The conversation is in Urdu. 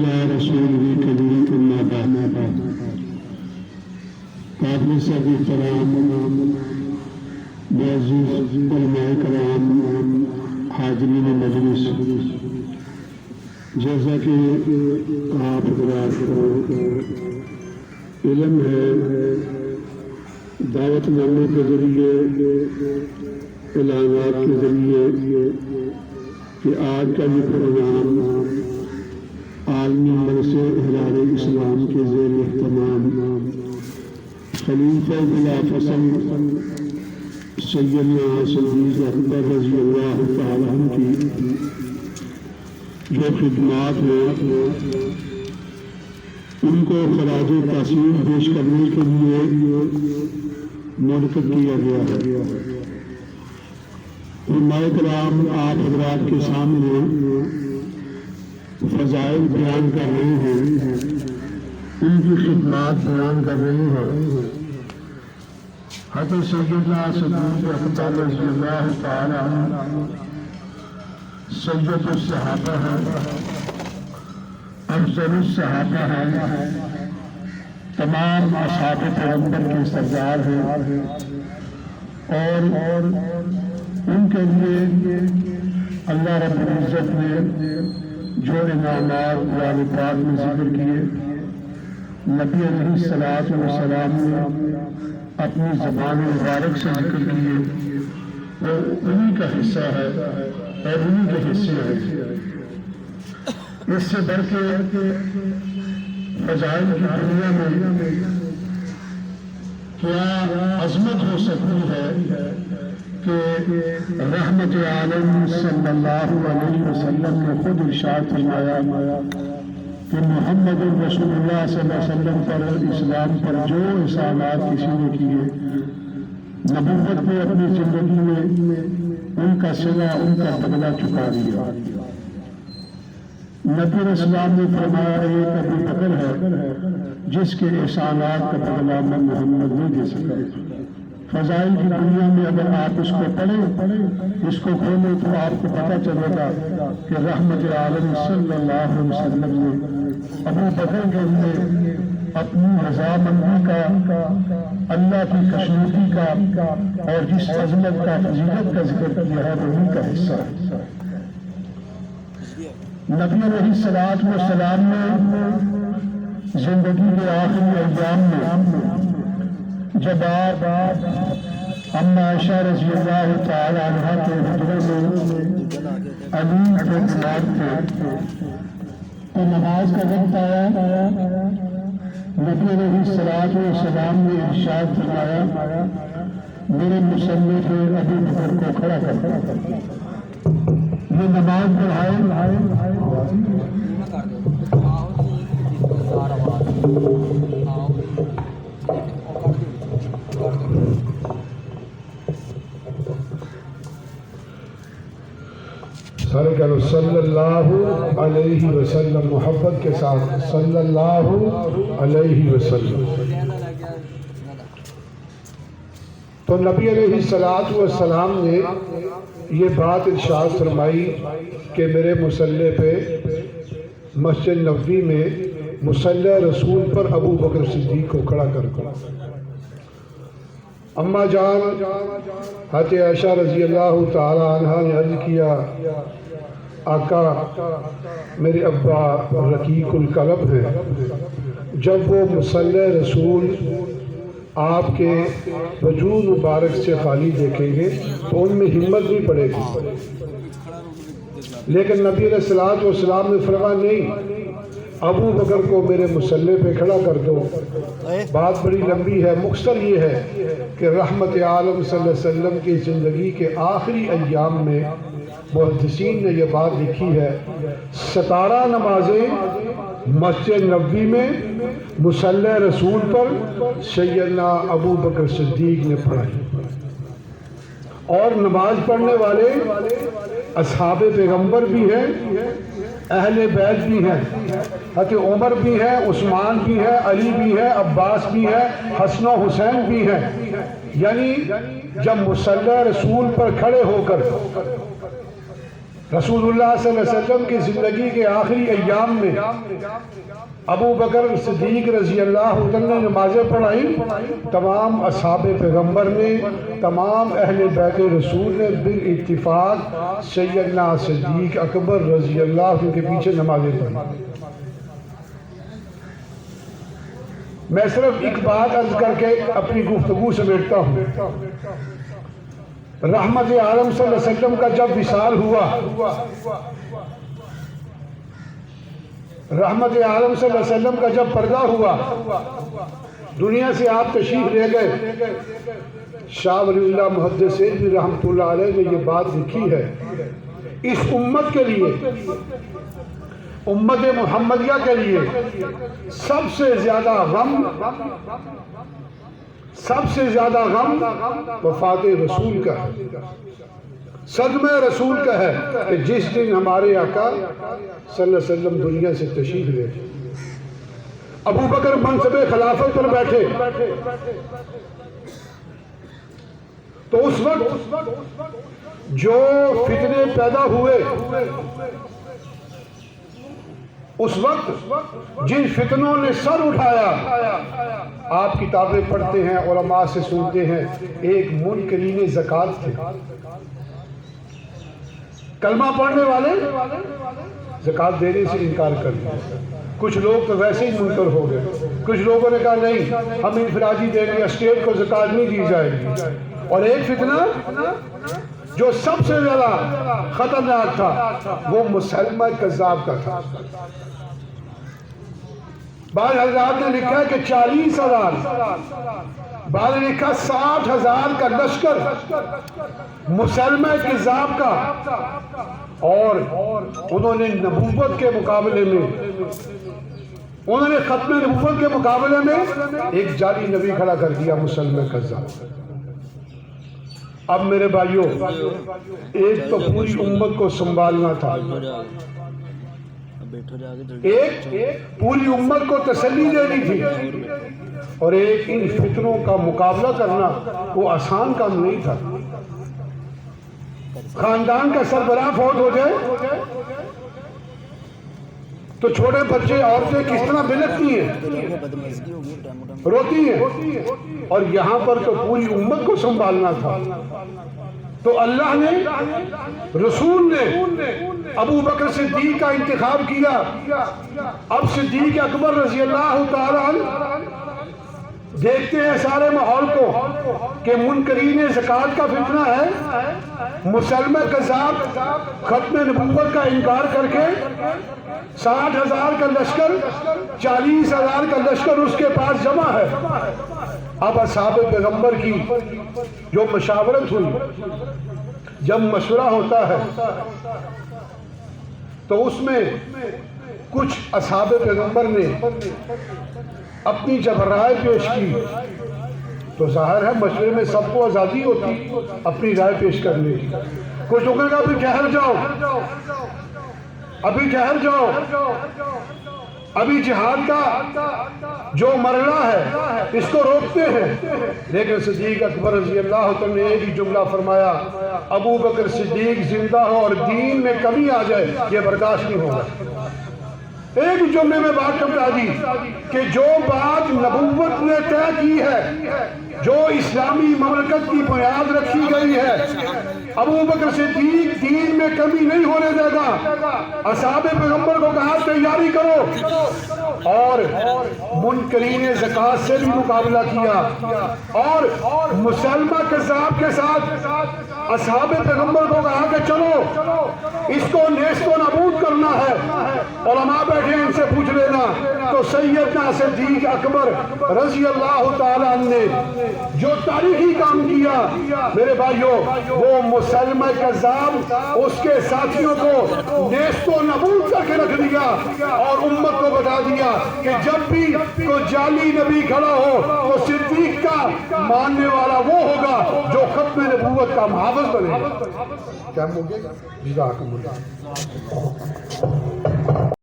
على رسوله الكريم أما بعد قابل صدر احترام معزز علماء کرام حاضرین مجلس، جیسا کہ آپ حضرات کو علم ہے، دعوت نامے کے ذریعے، اعلانات کے ذریعے کہ آج کا یہ پروگرام عالمی مجلس احرار اسلام کے زیر اہتمام خلیفہ بلا فصل سیدنا صدیق اکبر رضی اللہ تعالیٰ عنہ کی جو خدمات ہیں ان کو خراج تحسین پیش کرنے کے لیے منعقد کیا گیا ہے۔ علماء کرام آپ حضرات کے سامنے فضائل بیان کر رہے ہیں، ان کی خدمات بیان کر رہے ہیں۔ حضرت سیدنا صدیق اکبر رضی اللہ تعالی عنہ سید الصحابہ ہیں، افضل الصحابہ ہیں، تمام اصحاب پیغمبر کے سردار ہیں، اور ان کے لیے اللہ رب العزت نے جو انعامات قرآن پاک میں ذکر کیے، نبی علیہ الصلوۃ والسلام نے اپنی زبان مبارک سے ذکر کیے، وہ انہی کا حصہ ہے اور انہی کے حصے ہیں۔ اس سے بڑھ کے فضائل کی دنیا میں کیا عظمت ہو سکتی ہے کہ رحمت عالم صلی اللہ علیہ وسلم نے خود ارشاد فرمایا کہ محمد رسول اللہ صلی اللہ علیہ وسلم پر، اسلام پر جو احسانات کسی نے کیے، نبوت نے اپنی زندگی میں ان کا صلہ، ان کا بدلہ چکا دیا۔ نبی اسلام نے فرمایا ایک ابو بکر ہے جس کے احسانات کا بدلہ میں محمد نہیں دے سکا۔ فضائل کی دنیا میں اگر آپ اس کو پڑھیں، اس کو کھولیں، تو آپ کو پتہ چلے گا کہ رحمت عالم صلی اللہ علیہ وسلم نے ابو بکر کے لیے اپنی رضامندی کا، اللہ کی کشمیری کا، اور جس عظمت کا، فضیلت کا ذکر کیا ہے، وہی کا حصہ ہے۔ نبی علیہ الصلوۃ والسلام نے زندگی کے آخری ایام میں جب آپ اما عائشہ رضی اللہ تعالی عنہ کے حجرے میں علی کے دماغ تھے تو نماز کا وقت آیا، نبی علیہ الصلوۃ والسلام نے ارشاد فرمایا میرے مصلی پہ ابو بکر کو کھڑا کر، یہ نماز پڑھائے۔ سارے کہو صلی اللہ علیہ وسلم، محبت کے ساتھ صلی اللہ علیہ وسلم۔ تو نبی علیہ الصلوۃ والسلام نے یہ بات ارشاد فرمائی کہ میرے مصلی پہ مسجد نبوی میں مصلی رسول پر ابو بکر صدیق کو کھڑا کر دیا۔ اما جان حضرت عائشہ رضی اللہ تعالی عنہ نے عرض کیا آقا میرے ابا رقیق القلب ہیں، جب وہ مصلی رسول آپ کے وجود مبارک سے خالی دیکھیں گے تو ان میں ہمت نہیں پڑے گی، لیکن نبی علیہ الصلوۃ والسلام نے فرمایا نہیں، ابو بکر کو میرے مصلی پہ کھڑا کر دو۔ بات بڑی لمبی ہے، مختصر یہ ہے کہ رحمت عالم صلی اللہ علیہ وسلم کی زندگی کے آخری ایام میں محدثین نے یہ بات لکھی ہے، 17 نمازیں مسجد نبوی میں مصلی رسول پر سیدنا ابو بکر صدیق نے پڑھائی، اور نماز پڑھنے والے اصحاب پیغمبر بھی ہیں، اہل بیت بھی ہیں، حضرت عمر بھی ہے، عثمان بھی ہے، علی بھی ہے، عباس بھی ہے، حسن و حسین بھی ہیں۔ یعنی جب مصلی رسول پر کھڑے ہو کر رسول اللہ صلی اللہ علیہ وسلم کی زندگی کے آخری ایام میں ابو بکر صدیق رضی اللہ عنہ نے نمازیں پڑھائیں، تمام اصحاب پیغمبر نے، تمام اہل بیت رسول نے بالاتفاق سیدنا صدیق اکبر رضی اللہ عنہ کے پیچھے نمازیں پڑھیں۔ میں صرف ایک بات عرض کر کے اپنی گفتگو سمیٹتا ہوں۔ رحمت عالم صلی اللہ علیہ وسلم کا جب وصال ہوا، رحمت عالم صلی اللہ علیہ وسلم کا جب پردہ ہوا، دنیا سے آپ تشریف لے گئے، شاہ ولی اللہ محدثین بھی رحمت اللہ علیہ نے یہ بات لکھی ہے، اس امت کے لیے، امت محمدیہ کے لیے سب سے زیادہ غم وفات رسول کا ہے، صدمہ رسول کا ہے کہ جس دن ہمارے آقا صلی اللہ علیہ وسلم دنیا سے تشریف لے گئے۔ ابو بکر منصب خلافت پر بیٹھے تو اس وقت جو فتنے پیدا ہوئے، اس وقت جن فتنوں نے سر اٹھایا، آپ کتابیں پڑھتے ہیں، علماء سے سنتے ہیں، ایک منکرین زکوٰۃ تھے، کلمہ پڑھنے والے زکوٰۃ دینے سے انکار کر دیا۔ کچھ لوگ تو ویسے ہی منکر ہو گئے، کچھ لوگوں نے کہا نہیں ہم انفرادی دیں گے، اسٹیٹ کو زکوٰۃ نہیں دی جائے گی۔ اور ایک فتنہ جو سب سے زیادہ خطرناک تھا وہ مسلمہ کذاب کا تھا۔ بعض حضرات نے لکھا ہے کہ 40,000، بعض نے لکھا 60,000 کا لشکر مسلمہ کذاب کا، اور انہوں نے نبوت کے مقابلے میں، انہوں نے ختم نبوت کے مقابلے میں ایک جعلی نبی کھڑا کر دیا، مسلمہ کذاب۔ اب میرے بھائیوں، ایک تو پوری امت کو سنبھالنا تھا، ایک پوری امت کو تسلی دینی تھی، اور ایک ان فتنوں کا مقابلہ کرنا وہ آسان کام نہیں تھا۔ خاندان کا سربراہ فوت ہو جائے تو چھوٹے بچے، عورتیں کس طرح بلکتی ہیں، روتی ہیں، اور یہاں پر تو پوری امت کو سنبھالنا تھا۔ تو اللہ نے، رسول نے ابو بکر صدیق کا انتخاب کیا۔ اب صدیق اکبر رضی اللہ تعالیٰ عنہ دیکھتے ہیں سارے ماحول کو کہ منکرین زکوٰۃ کا فتنہ ہے، مسلمہ کذاب ختم نبوت کا انکار کر کے 60,000 کا لشکر، 40,000 کا لشکر اس کے پاس جمع ہے۔ اب اصحاب پیغمبر کی جو مشاورت ہوئی، جب مشورہ ہوتا ہے تو اس میں کچھ اصحاب پیغمبر نے اپنی جب رائے پیش کی تو ظاہر ہے مشورے میں سب کو آزادی ہوتی اپنی رائے پیش کرنے کی۔ کچھ لوگوں نے کہا ابھی ٹھہر جاؤ، ابھی ٹھہر جاؤ، ابھی جہاد کا جو مرحلہ ہے اس کو روکتے ہیں۔ لیکن صدیق اکبر رضی اللہ عنہ نے ایک ہی جملہ فرمایا، ابو بکر صدیق زندہ ہو اور دین میں کمی آ جائے یہ برداشت نہیں ہوگا۔ ایک جملے میں بات سمجھا دی کہ جو بات نبوت نے طے کی ہے، جو اسلامی مملکت کی بنیاد رکھی گئی ہے، ابو بکر صدیق دین میں کمی نہیں ہونے دے گا۔ اصحاب پیغمبر کو کہا تیاری کرو، اور منکرین زکوٰۃ سے بھی مقابلہ کیا، اور مسلمہ کذاب کے ساتھ اصحاب پیغمبر کو کہا کہ چلو اس کو نیست و نابود کرنا ہے۔ علماء بیٹھے ان سے پوچھ لینا۔ تو سیدنا صدیق اکبر رضی اللہ تعالیٰ عنہ نے جو تاریخی کام کیا میرے بھائیوں، وہ مسلمہ کذاب اس کے ساتھیوں کو نیست و نابود کر کے رکھ دیا، اور امت کو بتا دیا کہ جب بھی کوئی جعلی نبی کھڑا ہو تو صدیق کا ماننے والا وہ ہوگا جو ختم نبوت کا محافظ بنے گا۔ کیا ہو گیا؟ جزاکم اللہ۔